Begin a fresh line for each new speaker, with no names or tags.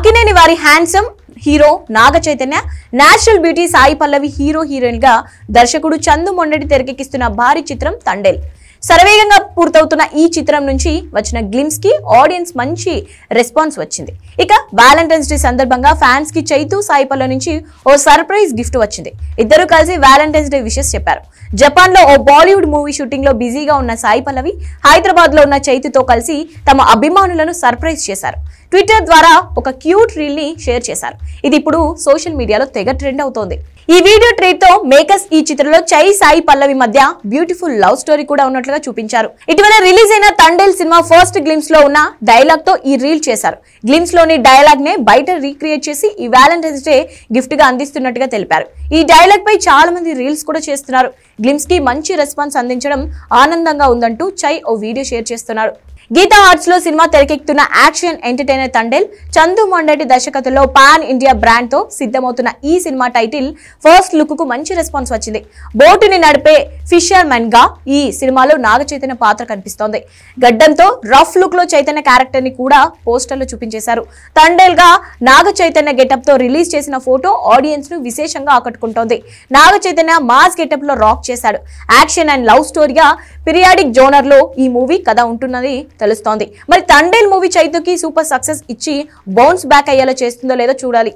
అక్కినేని వారి handsome hero Naga Chaitanya, natural beauty Sai Pallavi hero heroine గా దర్శకుడు చందు మొండటి తెరకెక్కిస్తున్న భారీ చిత్రం తండేల్. శరవేగంగా పూర్తవుతున్న ఈ చిత్రం నుంచి వచ్చిన గ్లిమ్స్ కి ఆడియన్స్ మంచి రెస్పాన్స్ వచ్చింది. ఇక వ్యాలంటైన్స్ డే సందర్భంగా ఫ్యాన్స్ కి చైతు సాయి పల్లవి నుంచి ఓ సర్ప్రైజ్ గిఫ్ట్ వచ్చింది. ఇద్దరు కలిసి వ్యాలంటైన్స్ డే విషెస్ చెప్పారు. జపాన్ లో ఓ బాలీవుడ్ మూవీ షూటింగ్ లో బిజీగా ఉన్న సాయి పల్లవి హైదరాబాద్ లో ఉన్న చైతుతో కలిసి తమ అభిమానులను సర్ప్రైజ్ చేశారు. ట్విట్టర్ ద్వారా ఒక క్యూట్ రీల్ ని షేర్ చేశారు. ఇది ఇప్పుడు సోషల్ మీడియాలో తెగ ట్రెండ్ అవుతోంది. ఈ వీడియో ట్రీట్ తో మేకర్స్ ఈ చిత్రంలో చై సాయి పల్లవి మధ్య బ్యూటిఫుల్ లవ్ స్టోరీ కూడా ఉన్నట్లుగా చూపించారు. ఇటీవల రిలీజ్ అయిన తండేల్ సినిమా ఫస్ట్ గ్లిమ్స్ లో ఉన్న డైలాగ్ తో ఈ రీల్ చేశారు. గ్లిమ్స్ లోని డైలాగ్ నే బయట రీక్రియేట్ చేసి ఈ వ్యాలంటైన్స్ డే గిఫ్ట్ గా అందిస్తున్నట్టుగా తెలిపారు. ఈ డైలాగ్ పై చాలా మంది రీల్స్ కూడా చేస్తున్నారు. గ్లిమ్స్ కి మంచి రెస్పాన్స్ అందించడం ఆనందంగా ఉందంటూ చై ఓ వీడియో షేర్ చేస్తున్నారు. గీతా ఆర్ట్స్ లో సినిమా తెరకెక్కుతున్న యాక్షన్ ఎంటర్టైనర్ తండేల్ చందు మొండటి దర్శకత్వంలో పాన్ ఇండియా బ్రాండ్ తో సిద్ధమవుతున్న ఈ సినిమా టైటిల్ ఫస్ట్ లుక్ కు మంచి రెస్పాన్స్ వచ్చింది. బోటుని నడిపే ఫిషర్ మెన్ గా ఈ సినిమాలో నాగ చైతన్య పాత్ర కనిపిస్తోంది. గడ్డంతో రఫ్ లుక్ లో చైతన్య క్యారెక్టర్ ని కూడా పోస్టర్ లో చూపించేశారు. తండేల్ గా నాగ చైతన్య గెటప్ తో రిలీజ్ చేసిన ఫోటో ఆడియన్స్ ను విశేషంగా ఆకట్టుకుంటోంది. నాగ చైతన్య మాస్ గెటప్ లో రాక్ చేశాడు. యాక్షన్ అండ్ లవ్ స్టోరీగా పీరియాడిక్ జోనర్ లో ఈ మూవీ కథ ఉంటున్నది తెలుస్తోంది. మరి తండేల్ మూవీ చైతుకి సూపర్ సక్సెస్ ఇచ్చి బౌన్స్ బ్యాక్ అయ్యేలా చేస్తుందో లేదో చూడాలి.